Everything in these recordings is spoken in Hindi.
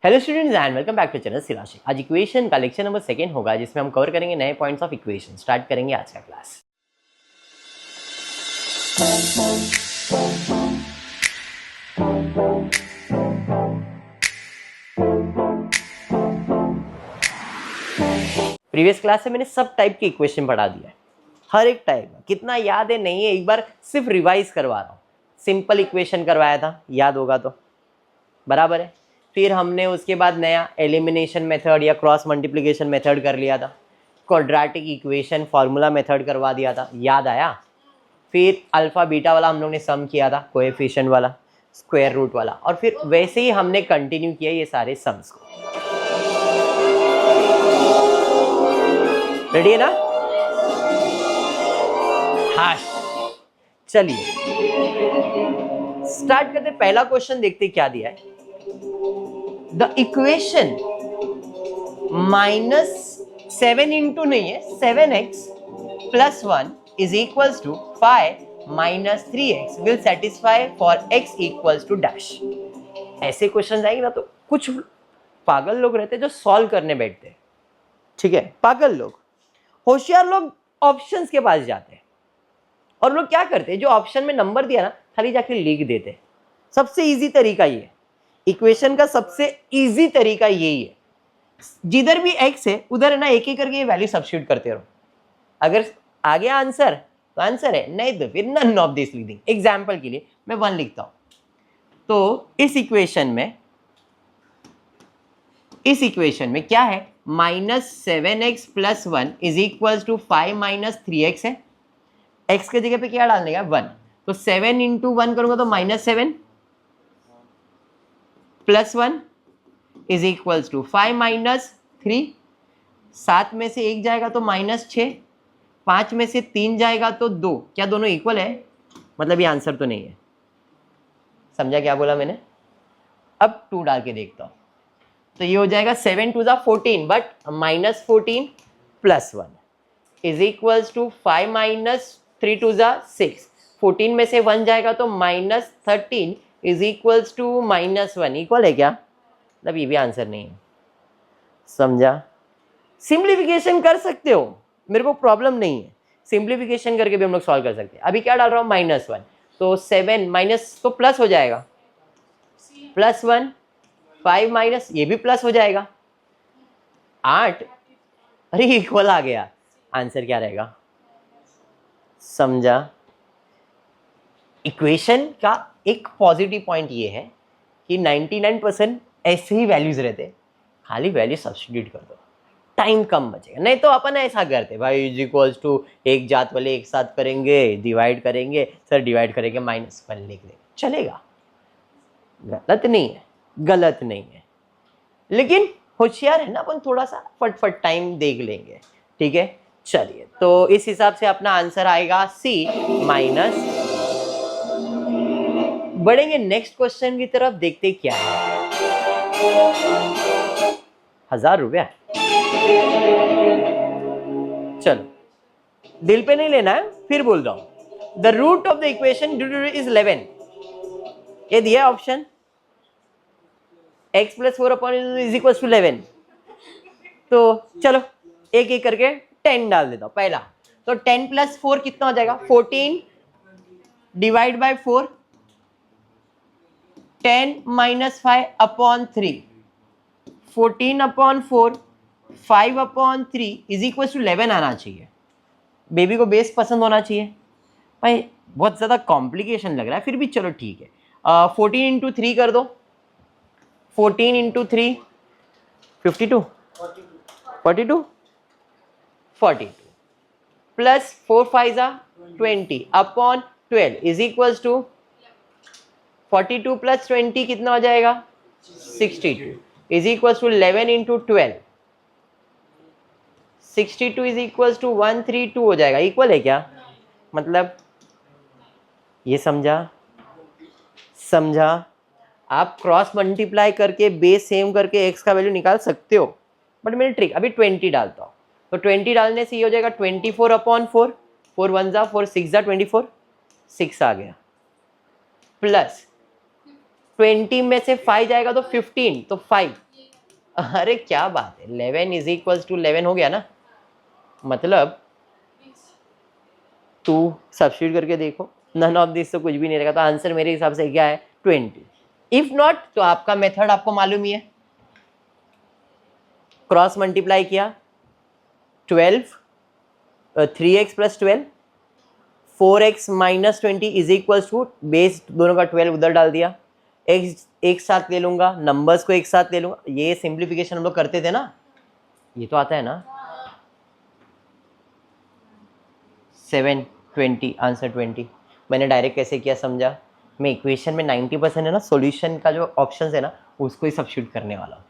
Hello students and welcome back to channel सिराशिक। आज इक्वेशन का लेक्चर नंबर 2 होगा जिसमें हम कवर करेंगे नए पॉइंट्स ऑफ इक्वेशन। स्टार्ट करेंगे आज का क्लास। प्रीवियस क्लास से मैंने सब टाइप की इक्वेशन पढ़ा दिया है, हर एक टाइप का। कितना याद है नहीं है, एक बार सिर्फ रिवाइज करवा रहा हूँ। सिंपल इक्वेशन करवाया था, याद होगा तो बराबर है। फिर हमने उसके बाद नया एलिमिनेशन मेथड या क्रॉस मल्टीप्लिकेशन मेथड कर लिया था। क्वाड्रेटिक इक्वेशन फार्मूला मेथड करवा दिया था, याद आया। फिर अल्फा बीटा वाला हम लोग ने सम किया था, कोएफिशिएंट वाला, स्क्वायर रूट वाला, और फिर वैसे ही हमने कंटिन्यू किया ये सारे सम्स को। रेडी है ना? हाँ, चलिए स्टार्ट करते। पहला क्वेश्चन देखते क्या दिया है। द इक्वेशन -7 इंटू नहीं है 7x + 1 is equals to 5 - 3x will satisfy for x equals to dash. ऐसे क्वेश्चन आएंगे ना तो कुछ पागल लोग रहते हैं जो सॉल्व करने बैठते हैं, ठीक है। पागल लोग, होशियार लोग ऑप्शंस के पास जाते हैं और लोग क्या करते हैं, जो ऑप्शन में नंबर दिया ना खाली जाके लिख देते हैं। सबसे इजी तरीका ये है, इक्वेशन का सबसे इजी तरीका यही है। जिधर भी x है उधर है ना एक एक करके ये वैल्यू सब्स्टिट्यूट करते रहो। अगर आ गया आंसर तो आंसर है, नहीं तो फिर नन ऑफ दिस लिख देंगे। एग्जाम्पल के लिए मैं 1 लिखता हूं तो इस इक्वेशन में क्या है, -7x + 1 is equal to 5 - 3x है। x के जगह पे क्या डालने का 1, तो 7 इंटू 1 करूंगा तो -7 + 1 इज इक्वल टू 5 - 3। 7 में से 1 जाएगा तो -6, 5 में से 3 जाएगा तो 2। क्या दोनों इक्वल है? मतलब ये आंसर तो नहीं है। समझा क्या बोला मैंने? अब 2 डाल के देखता हूं तो ये हो जाएगा 7 2 = 14, बट -14 + 1 इज इक्वल टू 5 - 3 2 = 6। 14 में से 1 जाएगा तो -13 इज इक्वल टू -1। इक्वल है क्या? मतलब ये भी आंसर नहीं है। समझा? सिंप्लीफिकेशन कर सकते हो, मेरे को प्रॉब्लम नहीं है। सिंप्लीफिकेशन करके भी हम लोग सॉल्व कर सकते हैं। अभी क्या डाल रहा हूँ, -1, तो 7 माइनस तो प्लस हो जाएगा, +1, 5 माइनस ये भी प्लस हो जाएगा, 8। अरे इक्वल आ गया। आंसर क्या रहेगा? समझा? इक्वेशन का एक पॉजिटिव पॉइंट ये है कि 99% ऐसे ही वैल्यूज रहते, खाली वैल्यू सब्स्टिट्यूट कर दो, टाइम कम बचेगा। नहीं तो अपन ऐसा करते भाई, इज इक्वल्स टू एक जात वाले एक साथ करेंगे, डिवाइड करेंगे, सर डिवाइड करेंगे -1 लिख देंगे, चलेगा। गलत नहीं है, गलत नहीं है, लेकिन होशियार है ना अपन, थोड़ा सा फटफट टाइम देख लेंगे, ठीक है। चलिए तो इस हिसाब से अपना आंसर आएगा C माइनस। बढ़ेंगे नेक्स्ट क्वेश्चन की तरफ, देखते क्या है। 1000 रुपया, चलो दिल पे नहीं लेना है, फिर बोल रहा हूं। The root of the equation is 11। ये दिया option, x + 4 is equal to 11। तो चलो एक एक करके 10 डाल देता हूं। पहला तो 10 + 4 कितना हो जाएगा, 14 divide by 4, 10 - 5/3, 14/4, 5/3 is equal to 11 आना चाहिए। बेबी को बेस पसंद होना चाहिए भाई, बहुत ज़्यादा कॉम्प्लिकेशन लग रहा है, फिर भी चलो ठीक है। 14 × 3 कर दो, 14 × 3 52, 42 प्लस 4 5 = 20/12 इज इक्वल टू 42 + 20 कितना हो जाएगा, 62 is equal to 11 × 12, 62 is equal to 132 हो जाएगा। इक्वल है क्या? मतलब ये समझा? आप क्रॉस मल्टीप्लाई करके बेस सेम करके x का वैल्यू निकाल सकते हो, बट मेरी ट्रिक अभी 20 डालता हूँ। तो 20 डालने से ये हो जाएगा 24/4, 4 1 = 4, 6 = 24, 6 आ गया, प्लस 20 में से 5 जाएगा तो 15, तो 5 अरे क्या बात है, 11 इज इक्वल्स टू 11 हो गया ना, मतलब तू सब्स्टिट्यूट करके देखो, नन ऑफ दिस तो कुछ भी नहीं रहेगा, तो आंसर मेरे हिसाब से क्या है 20। इफ नॉट तो आपका मेथड आपको मालूम ही है, क्रॉस मल्टीप्लाई किया 12 3x plus 12 4x minus 20 is equal to base दोनों का 12 उधर डाल दिया, x एक साथ ले लूंगा, नंबर्स को एक साथ ले लूंगा, ये सिंप्लीफिकेशन हम लोग करते थे ना, ये तो आता है ना। 7 20 आंसर 20। मैंने डायरेक्ट कैसे किया समझा, मैं इक्वेशन में 90% है ना सॉल्यूशन का जो ऑप्शन है ना उसको ही सब्स्टिट्यूट करने वाला हूँ,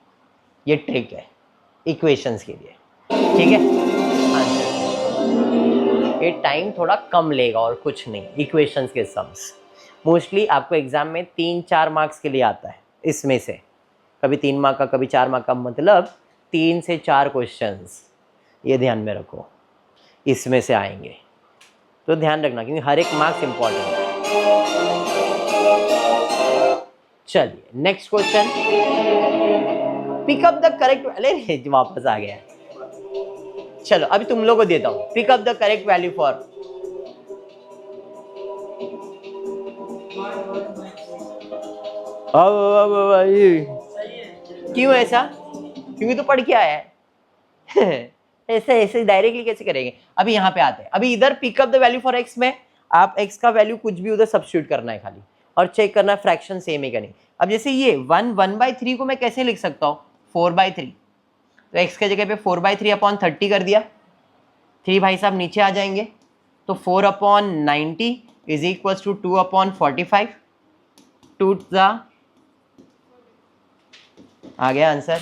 ये ट्रिक है इक्वेशंस के लिए, ठीक है। आंसर ये टाइम थोड़ा कम लेगा और कुछ नहीं, इक्वेशंस के सम्स मोस्टली आपको एग्जाम में 3-4 मार्क्स के लिए आता है, इसमें से कभी 3 मार्क का कभी 4 मार्क का, मतलब 3 से 4 क्वेश्चंस, ये ध्यान में रखो इसमें से आएंगे, तो ध्यान रखना क्योंकि हर एक मार्क्स इंपॉर्टेंट है। चलिए next question, pick up the correct, अरे वापस आ गया, चलो अभी तुम लोग को देता हूं, pick up the correct value for, क्यों ऐसा, क्योंकि तो पढ़ के आया है ऐसे ऐसे डायरेक्टली कैसे करेंगे। अभी यहाँ पे आते हैं, अभी इधर pick up the value for x में आप एक्स का वैल्यू कुछ भी उधर सब्स्टिट्यूट करना है खाली, और चेक करना फ्रैक्शन सेम है क्या नहीं। अब जैसे ये 1/3 को मैं कैसे लिख सकता हूँ 4/3, तो एक्स के जगह पे 4/3 अपॉन 30 कर दिया, 3 भाई साहब नीचे आ जाएंगे, तो 4/90 इज इक्वल टू 2/45, 2 आ गया आंसर,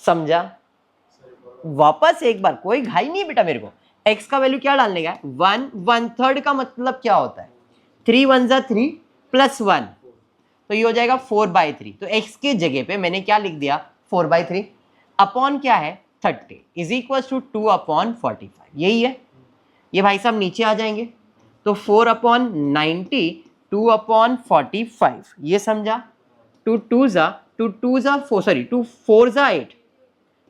समझा। वापस एक बार, कोई घाई नहीं बेटा मेरे को, x का वैल्यू क्या डालने का है 1/3 का मतलब क्या होता है 3 1 जा 3 प्लस 1, तो ये हो जाएगा 4/3, तो x के जगह पे मैंने क्या लिख दिया 4/3, अपॉन क्या है 30 इज इक्वल टू 2/45, यही है। ये भाई साहब नीचे आ जाएंगे, तो 4/90 2/45, ये समझा, 2 2 जा 4 सॉरी 2 4 जा 8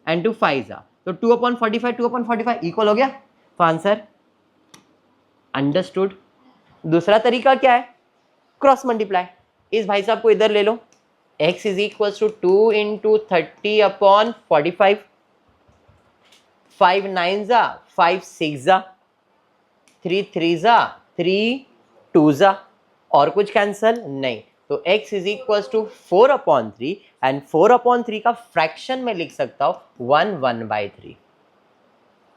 एंड 2 5 जा, तो 2/45 इक्वल हो गया, तो आंसर अंडरस्टूड। दूसरा तरीका क्या है क्रॉस मल्टीप्लाई, इस भाई साहब को इधर ले लो, x is equal to 2 into 30/45, 5 9 जा 5 6 जा 3 3 जा 3 2 जा, और कुछ कैंसल नहीं, तो x is equal to 4/3 and 4/3 का फ्रैक्शन में लिख सकता हूं 1/3।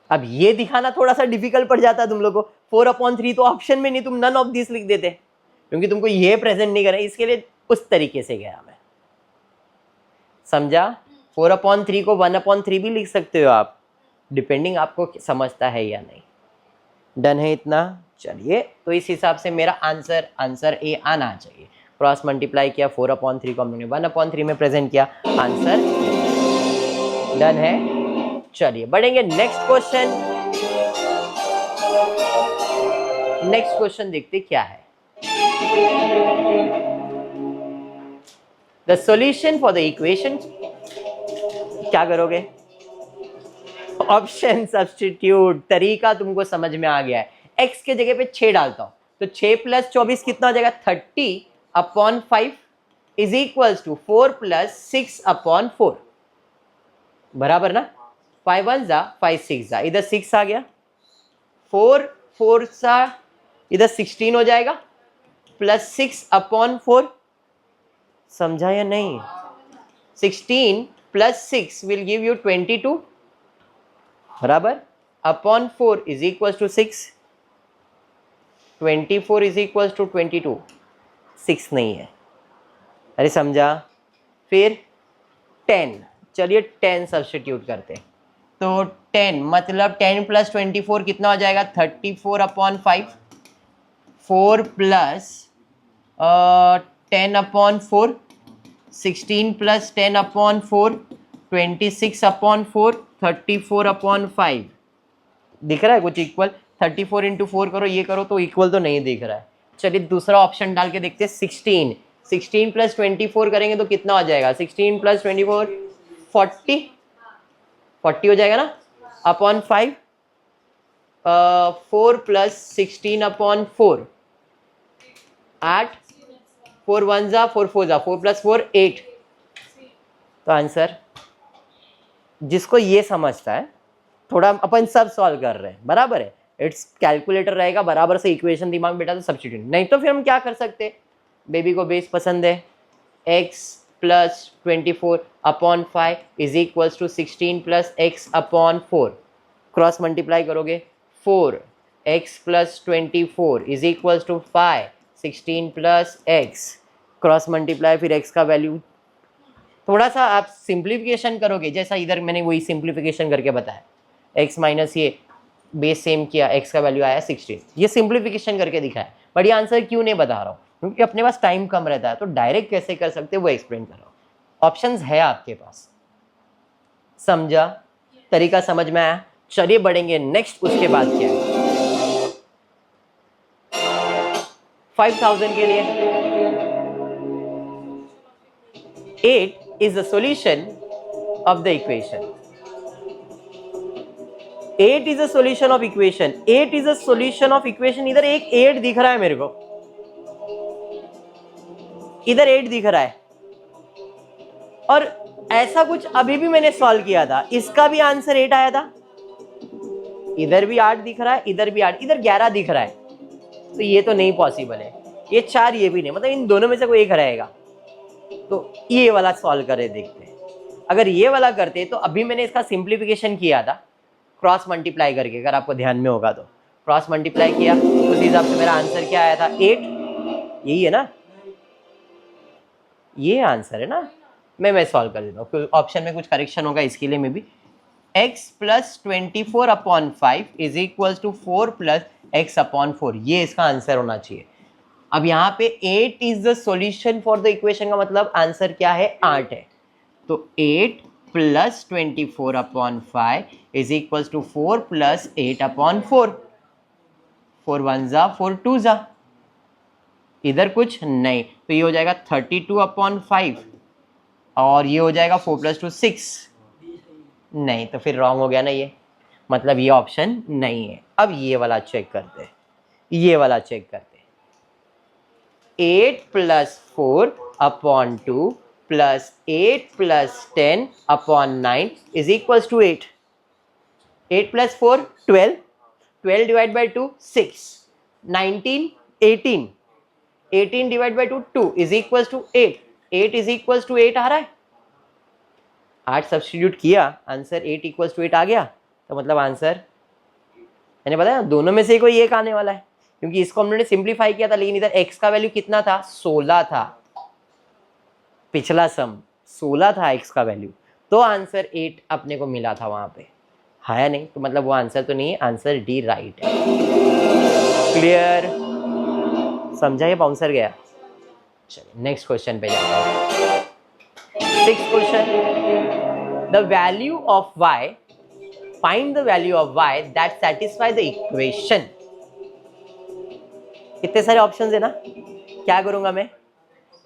अब ये दिखाना थोड़ा सा डिफिकल्ट पड़ जाता है तुम लोग को, 4/3 तो ऑप्शन में नहीं, तुम नन ऑफ दिस लिख देते क्योंकि तुमको ये प्रेजेंट नहीं करना, इसके लिए उस तरीके से गया मैं, समझा। 4/3 को 1/3 भी लिख सकते हो आप, डिपेंडिंग आपको समझता है या नहीं। डन है इतना, चलिए तो इस हिसाब से मेरा आंसर ए आना चाहिए। क्रॉस मल्टीप्लाई किया 4/3 को हमने 1/3 में प्रेजेंट किया, आंसर डन है। चलिए बढ़ेंगे नेक्स्ट क्वेश्चन, नेक्स्ट क्वेश्चन देखते क्या है। The solution for the equation, क्या करोगे ऑप्शन सब्स्टिट्यूट, तरीका तुमको समझ में आ गया है। x के जगह पे 6 डालता हूं, तो 6 + 24 कितना हो जाएगा 30/5 इज इक्वल टू 4 + 6/4, बराबर ना, 5 1 जा 5 6 जा, इधर 6 आ गया, 4 4 सा इधर 16 हो जाएगा, प्लस 6/4, समझा या नहीं, 16 + 6 विल गिव यू 22, बराबर, upon 4 is equal to 6, 24 is equal to 22, 6 नहीं है, अरे समझा। फिर 10, चलिए 10 सब्स्टिट्यूट करते, तो 10 मतलब 10 + 24 कितना हो जाएगा 34/5, 4 + 10/4, 16 + 10/4, 26/4, 34/5, दिख रहा है कुछ इक्वल, 34 × 4 करो, ये करो तो इक्वल तो नहीं दिख रहा है। चलिए दूसरा ऑप्शन डाल के देखते हैं, 16 प्लस 24 करेंगे तो कितना हो जाएगा? 16 प्लस 24 40 हो जाएगा ना, अपॉन 5, 4 प्लस 16 अपॉन 4 8, 4 1 जा 4 4 जा 4 प्लस 4 8। तो आंसर, जिसको ये समझता है, थोड़ा अपन सब सॉल्व कर रहे हैं, बराबर है, इट्स कैलकुलेटर रहेगा बराबर से, इक्वेशन दिमाग बेटा तो सब्स्टिट्यूट, नहीं तो फिर हम क्या कर सकते हैं, बेबी को बेस पसंद है, x plus 24 upon 5 is equals to 16 plus x upon 4, cross multiply करोगे 4 x plus 24 is equals to 5 16 plus x, cross multiply, फिर x का वैल्यू, थोड़ा सा आप सिंप्लीफिकेशन करोगे, जैसा इधर मैंने वही सिंप्लीफिकेशन करके बताया, x माइनस ये बेस सेम किया, x का वैल्यू आया 16, ये सिंप्लीफिकेशन करके दिखाया। बट ये आंसर क्यों नहीं बता रहा हूँ, क्योंकि अपने पास टाइम कम रहता है, तो डायरेक्ट कैसे कर सकते वो एक्सप्लेन कर रहा हूँ। ऑप्शंस है आपके पास, समझा, तरीका समझ में आया? चलिए बढ़ेंगे नेक्स्ट, उसके बाद क्या है 5000 के लिए 8 is the solution of the equation. 8 is a solution of equation. 8 is a solution of equation. इधर एक 8 दिख रहा है मेरे को, इधर 8 दिख रहा है, और ऐसा कुछ अभी भी मैंने सॉल्व किया था, इसका भी आंसर 8 आया था, इधर भी 8 दिख रहा है, इधर भी 8, इधर 11 दिख रहा है, तो ये तो नहीं पॉसिबल है, ये 4 ये भी नहीं, मतलब इन दोनों में से कोई एक रहेगा। तो ये वाला सॉल्व करे देखते हैं, अगर ये वाला करते तो अभी मैंने इसका सिंप्लीफिकेशन किया था क्रॉस मल्टीप्लाई करके, अगर आपको ध्यान में होगा तो क्रॉस मल्टीप्लाई किया, उस हिसाब से मेरा आंसर क्या आया था 8, यही है ना, ये आंसर है ना। मैं सॉल्व कर देता हूँ, ऑप्शन में कुछ करेक्शन होगा इसके लिए मैं भी, x plus 24 upon 5 is equal to 4 plus x upon 4, ये इसका आंसर होना चाहिए। अब यहाँ पे 8 is the solution for the equation का मतलब आंसर क्या है, 8 है, तो 8 plus 24 upon 5 is equal to 4 plus 8 upon 4, 4 1 जा 4 2 जा, इधर कुछ नहीं, तो ये हो जाएगा 32 अपॉन 5, और ये हो जाएगा 4 प्लस 2 6, नहीं तो फिर रॉन्ग हो गया ना ये, मतलब ये ऑप्शन नहीं है। अब ये वाला चेक करते हैं, ये वाला चेक करते हैं, 8 plus 4 upon 2 plus 8 plus 10 upon 9 is equals to 8, 8 plus 4 12, 12 divide by 2 6, 19 18, 18 divide by 2 2 is equals to 8, 8 is equals to 8 आ रहा है, 8 सब्स्टिट्यूट किया, आंसर 8 इक्वल्स टू 8 आ गया, तो मतलब आंसर मैंने बताया दोनों में से कोई एक आने वाला है, क्योंकि इसको हमने सिंप्लीफाई किया था, लेकिन इधर x का वैल्यू कितना था, 16 था, पिछला सम 16 था x का वैल्यू, तो आंसर 8 अपने को मिला था वहां पे, है नहीं, तो मतलब वो आंसर तो नहीं है, आंसर डी राइट है। क्लियर, समझा, ये बाउंसर गया। चलिए नेक्स्ट क्वेश्चन पे जाते हैं, 6th question, the value of y, find the value of y that satisfy the equation. कितने सारे ऑप्शंस है ना, क्या करूंगा मैं,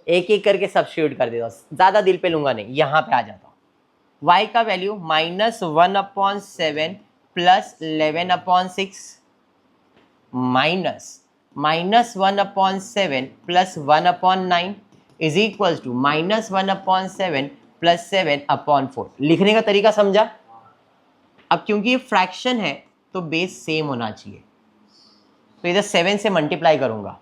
एक एक करके सब्स्टिट्यूट कर देता हूँ, ज्यादा दिल पे लूंगा नहीं, यहाँ पे आ जाता हूँ। y का value -1/7 plus 11/6 minus -1/7 plus 1/9 is equal to -1/7 plus 7/4। लिखने का तरीका समझा? अब क्योंकि ये फ्रैक्शन है तो बेस सेम होना चाहिए, तो इधर 7 से मल्टीप्लाई करूंगा,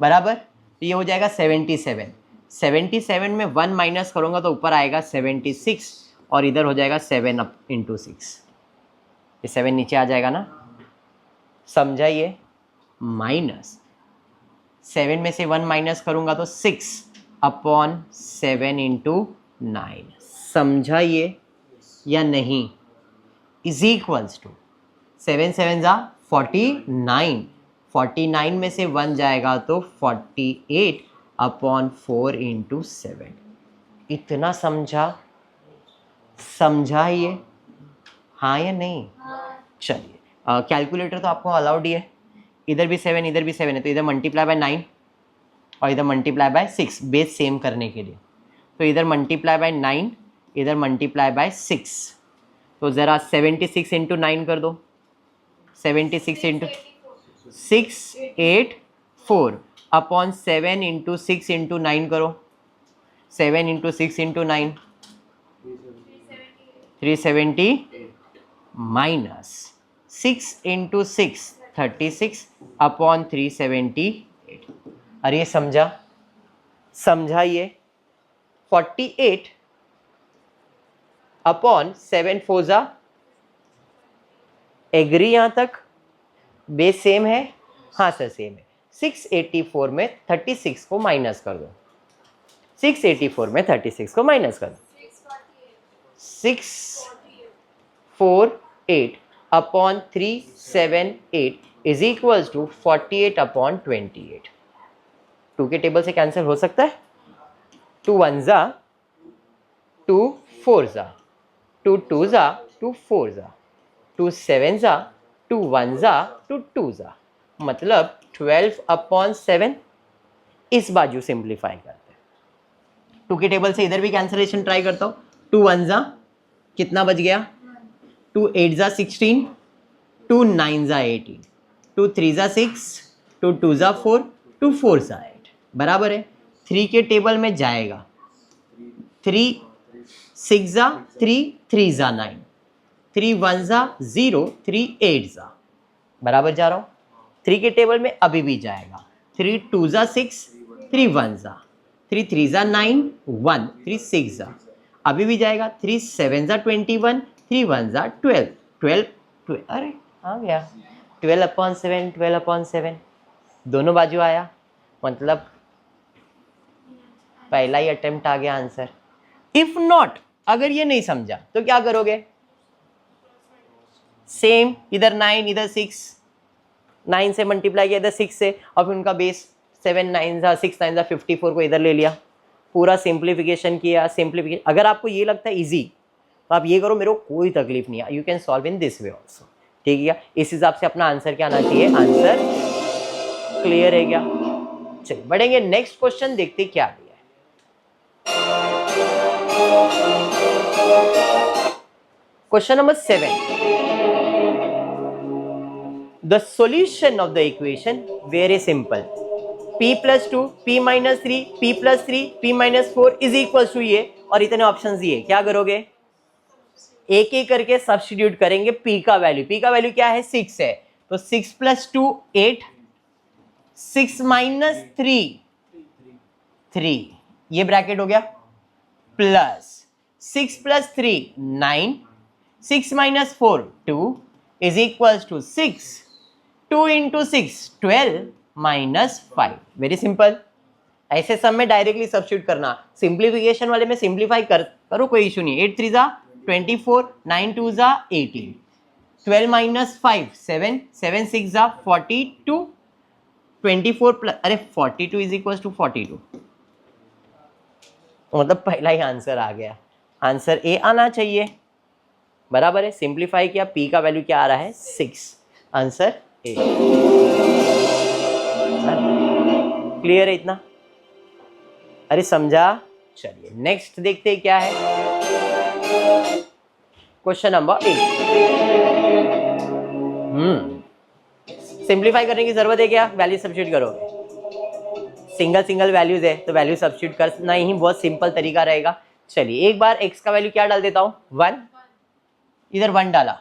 बराबर, तो ये हो जाएगा 77, 77 में 1 माइनस करूंगा तो ऊपर आएगा 76, और इधर हो जाएगा 7 × 6, ये 7 नीचे आ जाएगा ना, समझा? ये माइनस 7 में से 1 माइनस करूंगा तो 6/7 × 9, समझा ये या नहीं, इज इक्वल्स टू 7 7 जा 49, 49 में से 1 जाएगा तो 48/4 × 7, इतना समझा? समझा ये, हाँ या नहीं? चलिए, कैलकुलेटर तो आपको अलाउड ही है, इधर भी 7 इधर भी 7 है, तो इधर मल्टीप्लाई बाय 9, और इधर मल्टीप्लाई बाय 6 बेस सेम करने के लिए। तो इधर मल्टीप्लाई बाय 9, इधर मल्टीप्लाई बाय 6। तो ज़रा 76 इंटू 9 कर दो, 76 इंटू 684 अपॉन 7 इंटू 6 इंटू 9 करो, 7 into 6 into 9 370 minus 6 into 6 36 upon 378। अरे समझा ये 48 अपॉन 7 4 एग्री यहां तक? बेस सेम है? हाँ सर सेम है। 684 में 36 को माइनस कर दो, 684 में 36 को माइनस कर दो, 648 upon 378 is equals to 48 upon 28। 2 के टेबल से कैंसिल हो सकता है। 2 1 जा 2 4 जा 2 2 जा 2 4 जा 2 7 जा 2 1 जा 2 2 जा, मतलब 12 अपॉन 7। इस बाजू सिंप्लीफाई करते हैं। 2 के टेबल से इधर भी कैंसिलेशन ट्राई करता हूँ। 2 1 जा कितना बच गया? 2 8 जा 16, 2 9 जा 18, 2 3 जा 6, 2 2 जा 4, 2 4 जा 8 बराबर है। 3 के टेबल में जाएगा, 3 6 जा 3, 3 जा 9, 3 1 जा 0, 3 8 जा बराबर जा रहा हूँ। 3 के टेबल में अभी भी जाएगा, 3 2 जा 6, 3 1 जा 3, 3 जा 9 1, 3 6 जा अभी भी जाएगा, 3 7 जा 21, 3 1 जा 12, 12 अरे आ गया 12 अपॉन 7, 12 अपॉन 7 दोनों बाजू आया, मतलब पहला ही अटेम्प्ट आ गया आंसर। इफ नॉट, अगर ये नहीं समझा तो क्या करोगे? सेम, इधर 9 इधर 6, 9 से मल्टीप्लाई किया इधर 6 से, और फिर उनका बेस 7 9 जा 6 9 जा 54 को इधर ले लिया, पूरा सिंप्लीफिकेशन किया। सिंप्लीफिकेशन अगर आपको ये लगता है इजी तो आप ये करो, मेरे को कोई तकलीफ नहीं है, you can solve in this way also, ठीक है क्या? इस हिसाब से अपना आंसर क्या आना चाहिए? आंसर क्लियर है क्या? चलिए बढ़ेंगे, नेक्स्ट क्वेश्चन देखते क्या दिया है। Question number 7, the solution of the equation very simple, p plus 2 p minus 3 p plus 3 p minus 4 is equal to ये, और इतने ऑप्शन दिए, क्या करोगे? एक एक करके सब्स्टिट्यूट करेंगे। p का वैल्यू क्या है? 6 है, तो 6 प्लस 2 8, 6 माइनस 3 3, ये ब्रैकेट हो गया, plus 6 plus 3 9, 6 minus 4 2 is equal to 6, 2 into 6 12 minus 5। Very simple. ऐसे सब में डायरेक्टली सब्स्टिट्यूट करना, सिंप्लीफिकेशन वाले में सिंप्लीफाई करो, कोई इशू नहीं। 8 3 जा 24, 9 2 जा 18, 12 माइनस 5 7, 7 6 जा 42, 24 प्लस 42 इज इक्वल टू 42, मतलब पहला ही आंसर आ गया। आंसर ए आना चाहिए, बराबर है। सिंप्लीफाई किया, p का वैल्यू क्या आ रहा है? 6, आंसर ए। क्लियर है इतना? अरे समझा? चलिए नेक्स्ट देखते हैं क्या है। क्वेश्चन नंबर 8, सिंप्लीफाई करने की जरूरत है क्या? वैल्यू सब्स्टिट्यूट करोगे, सिंगल वैल्यूज है तो वैल्यू सब्स्टिट्यूट करना ही बहुत सिंपल तरीका रहेगा। चलिए एक बार x का वैल्यू क्या डाल देता हूं? 1, इधर 1 डाला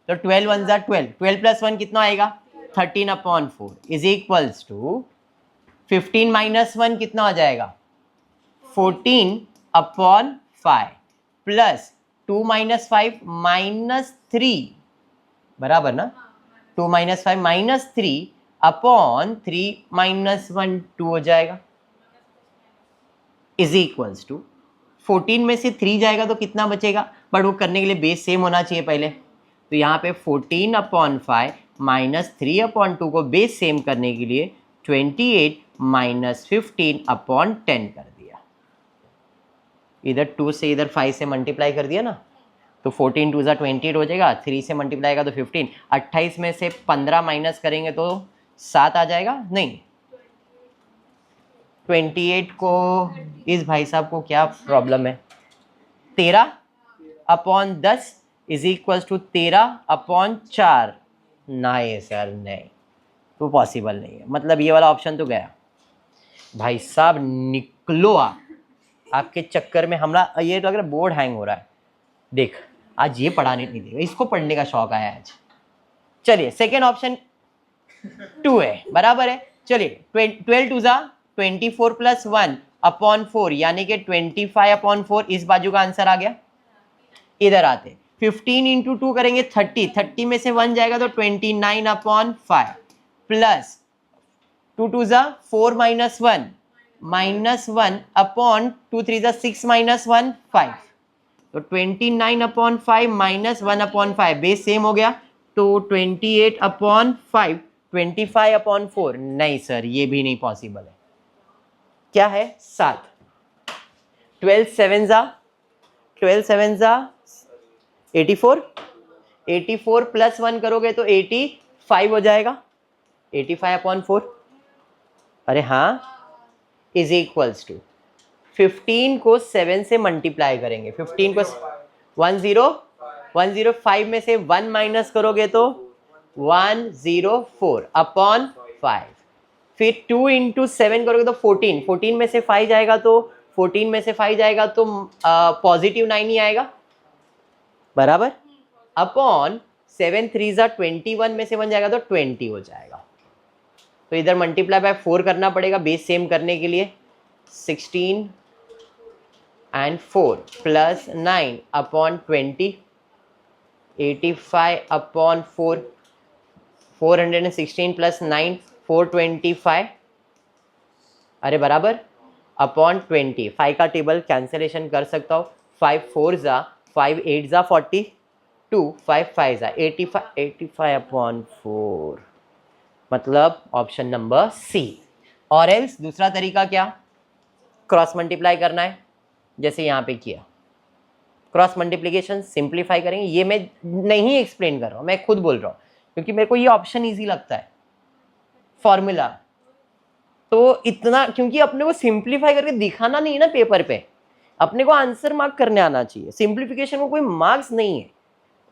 तो 12 1 जा 12, 12 प्लस 1 कितना आएगा? 13 upon 4 is equals to 15 minus 1 कितना हो जाएगा? 14 अपॉन 5 प्लस 2 माइनस 5 माइनस 3, बराबर ना? 2 माइनस 5 माइनस 3 अपॉन 3 माइनस 1 2 हो जाएगा, इज इक्वल्स टू 14 में से 3 जाएगा तो कितना बचेगा? बट वो करने के लिए बेस सेम होना चाहिए पहले, तो यहाँ पे 14 अपॉन 5 माइनस 3 अपॉन 2 को बेस सेम करने के लिए 28 माइनस 15 अपॉन 10 कर दिया। इधर 2 से इधर 5 से मल्टीप्लाई कर दिया ना, तो 14 2 जा 28 हो जाएगा, 3 से मल्टीप्लाई का तो 15, 28 में से 15 माइनस करेंगे तो 7 आ जाएगा, नहीं 28 को, इस भाई साहब को क्या प्रॉब्लम है, 13/10 इज इक्वल टू 13/4। नहीं सर नहीं, तो पॉसिबल नहीं है, मतलब ये वाला ऑप्शन तो गया। भाई साहब निकलो आप, आपके चक्कर में हमारा ये लग रहा है बोर्ड हैंग हो रहा है। देख आज ये पढ़ाने नहीं देगा, इसको पढ़ने का शौक आया आज। चलिए सेकेंड ऑप्शन 2 है, बराबर है। चलिए 12 2 जा 24 + 1/4 यानी कि 25/4 इस बाजू का आंसर आ गया। इधर आते 15 × 2 करेंगे 30, 30 में से 1 जाएगा तो 29/5 प्लस 2 2 जा 4 - 1 -1/2 3 जा 6 - 1 5, तो 29/5 -1/5 बेस सेम हो गया, तो 28/5 25/4। नहीं सर ये भी नहीं पॉसिबल है, क्या है 7। 12 7 जा 84, 84 + 1 करोगे तो 85 हो जाएगा, 85/4। अरे हाँ, इज इक्वल्स टू 15 को 7 से मल्टीप्लाई करेंगे, 15 को 105 में से 1 माइनस करोगे तो 104/5, फिर 2 × 7 करोगे तो 14, 14 में से 5 जाएगा तो पॉजिटिव 9 ही आएगा, बराबर। अपॉन 7 3 जा 21 में से 1 जाएगा तो 20 हो जाएगा, तो इधर मल्टीप्लाई बाय 4 करना पड़ेगा बेस सेम करने के लिए। 16 and 4 + 9/20, 85/4, 416 + 9 425, अरे बराबर अपॉन 20। 5 का टेबल कैंसिलेशन कर सकता हूँ, 5 4 जा 5 8 जा 42, 5 5 जा 85/4, मतलब ऑप्शन नंबर सी। और एल्स दूसरा तरीका क्या, क्रॉस मल्टीप्लाई करना है, जैसे यहाँ पे किया क्रॉस मल्टीप्लिकेशन सिंप्लीफाई करेंगे। ये मैं नहीं एक्सप्लेन कर रहा हूँ, मैं खुद बोल रहा हूँ क्योंकि मेरे को ये ऑप्शन इजी लगता है, फॉर्मूला तो इतना, क्योंकि अपने को सिंप्लीफाई करके दिखाना नहीं है ना पेपर पे, अपने को आंसर मार्क करने आना चाहिए। सिंप्लीफिकेशन को कोई मार्क्स नहीं है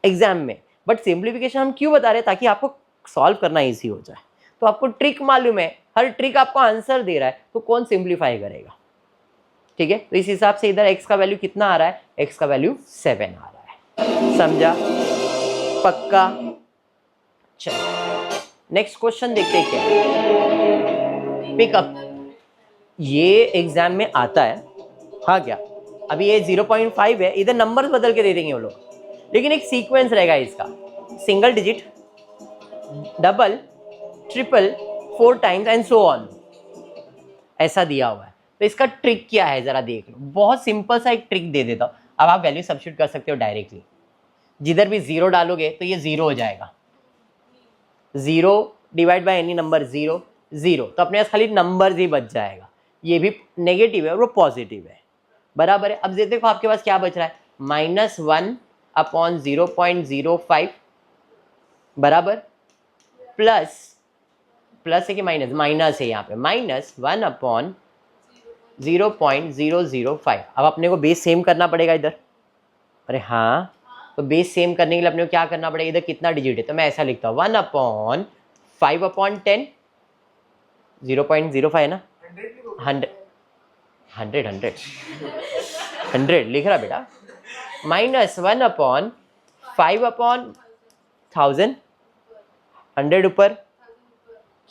एग्जाम में, बट सिंप्लीफिकेशन हम क्यों बता रहे हैं, ताकि आपको सॉल्व करना इजी हो जाए। तो आपको ट्रिक मालूम है, हर ट्रिक आपको आंसर दे रहा है, तो कौन सिंप्लीफाई करेगा, ठीक है। तो इस हिसाब से इधर x का वैल्यू कितना आ रहा है, x का वैल्यू 7 आ रहा है, समझा, पक्का। चलो नेक्स्ट क्वेश्चन देखते हैं क्या है। पिकअप, ये एग्जाम में आता है, हाँ क्या, अभी ये 0.5 है, इधर नंबर्स बदल के दे देंगे वो लोग, लेकिन एक सीक्वेंस रहेगा इसका, single digit, double, triple, 4 times and so on, ऐसा दिया हुआ है। तो इसका ट्रिक क्या है जरा देख लो, बहुत सिंपल सा एक ट्रिक दे देता हूँ। अब आप वैल्यू सब्स्टिट्यूट कर सकते हो डायरेक्टली, जिधर भी 0 डालोगे तो ये 0 हो जाएगा, 0 डिवाइड बाय एनी नंबर 0 0, तो अपने पास खाली नंबर ही बच जाएगा, ये भी नेगेटिव है और वो पॉजिटिव है, बराबर है। अब देखो आपके पास क्या बच रहा है, -1/0.05 बराबर, प्लस है कि माइनस है यहाँ पे, -1/0.005। अब अपने को बेस सेम करना पड़ेगा इधर, अरे हाँ, तो बेस सेम करने के लिए अपने को क्या करना पड़ेगा, इधर कितना डिजिट है, तो मैं ऐसा लिखता हूँ 1/5/10, 0.05 है ना, 100 लिख रहा बेटा, -1/5/1000, 100 ऊपर,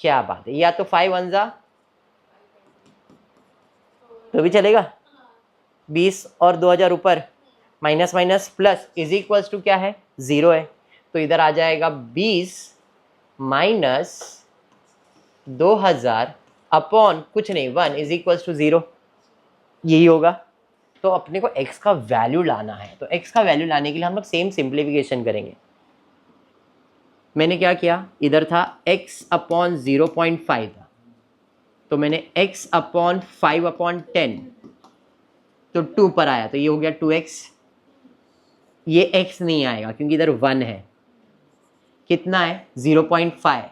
क्या बात है, या तो 5 1 जा तो भी चलेगा, 20 और 2000 ऊपर, minus minus plus is equals to क्या है, 0 है, तो इधर आ जाएगा 20 माइनस 2000 अपॉन कुछ नहीं 1 इज इक्वल्स टू 0, यही होगा। तो अपने को x का वैल्यू लाना है, तो x का वैल्यू लाने के लिए हम लोग सेम सिंप्लीफिकेशन करेंगे। मैंने क्या किया, इधर था x/0.5 था, तो मैंने x/5/10, तो 2 पर आया, तो ये हो गया 2x, ये x नहीं आएगा क्योंकि इधर 1 है, कितना है 0.5,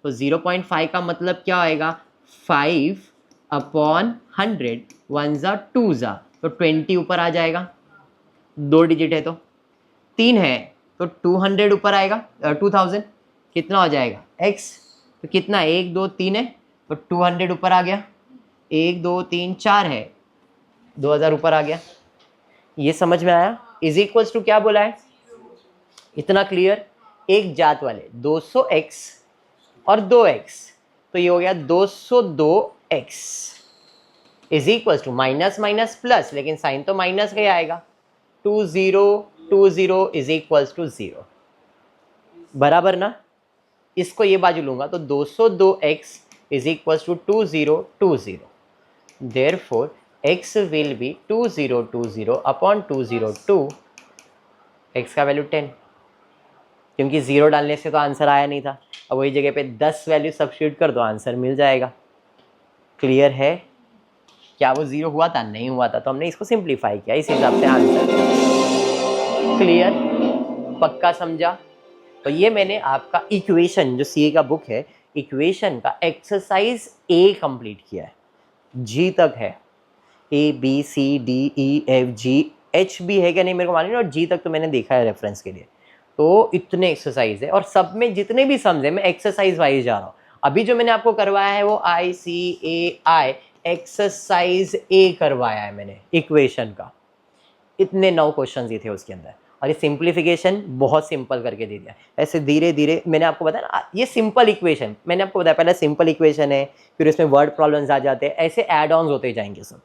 तो 0.5 का मतलब क्या आएगा, 5 अपॉन 100, 1 ज़ा 2 ज़ा तो 20 ऊपर आ जाएगा, 2 डिजिट है तो 3 है तो 200 ऊपर आएगा, 2000 कितना हो जाएगा x, तो कितना 1 2 3 है तो 200 ऊपर आ गया, 1 2 3 4 है 2000 ऊपर आ गया। ये समझ में आया? इज इक्वल्स टू क्या बोला है, इतना क्लियर? एक जात वाले 200x और 2x, तो ये हो गया 202x is equals to minus minus plus, लेकिन साइन तो माइनस का ही आएगा, 2020 इज इक्वल्स टू 0, बराबर ना? इसको ये बाजू लूंगा तो 202x is equals to 2020, therefore x will be 2020 upon 202, x का वैल्यू 10, क्योंकि 0 डालने से तो आंसर आया नहीं था, अब वही जगह पे 10 वैल्यू सब्स्टिट्यूट कर दो, आंसर मिल जाएगा। क्लियर है? क्या वो 0 हुआ था? नहीं हुआ था, तो हमने इसको सिंप्लीफाई किया, इस हिसाब से आंसर। क्लियर? पक्का समझा? तो ये मैंने आपका इक्वेशन, जो सीए का बुक है, इक्वेशन का एक्सरसाइज ए कंप्लीट किया है, जी तक है, A B C D E F G, H भी है क्या नहीं मेरे को मालूम नहीं, और जी तक तो मैंने देखा है रेफरेंस के लिए। तो इतने एक्सरसाइज है, और सब में जितने भी सम्स है मैं एक्सरसाइज वाइज जा रहा हूँ। अभी जो मैंने आपको करवाया है वो ICAI एक्सरसाइज ए करवाया है मैंने इक्वेशन का, इतने 9 क्वेश्चन ही थे उसके अंदर, और ये सिंप्लीफिकेशन बहुत सिंपल करके दे दिया। ऐसे धीरे धीरे मैंने आपको बताया ना, ये सिंपल इक्वेशन मैंने आपको बताया, पहले सिंपल इक्वेशन है, फिर उसमें वर्ड प्रॉब्लम्स आ जाते हैं, ऐसे ऐड ऑन्स होते जाएंगे सब,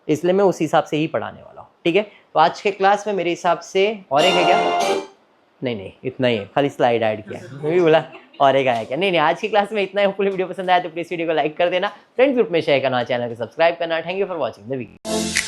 इसलिए मैं उस हिसाब से ही पढ़ाने वाला हूँ। ठीक है, तो आज के क्लास में मेरे हिसाब से और एक है क्या? नहीं इतना ही है, खाली स्लाइड ऐड किया, मैं भी बोला और एक आया क्या? नहीं आज की क्लास में इतना है। होपफुली वीडियो पसंद आया तो प्लीज वीडियो को लाइक कर देना, फ्रेंड्स ग्रुप में शेयर करना, चैनल को सब्सक्राइब करना। Thank you for watching the video.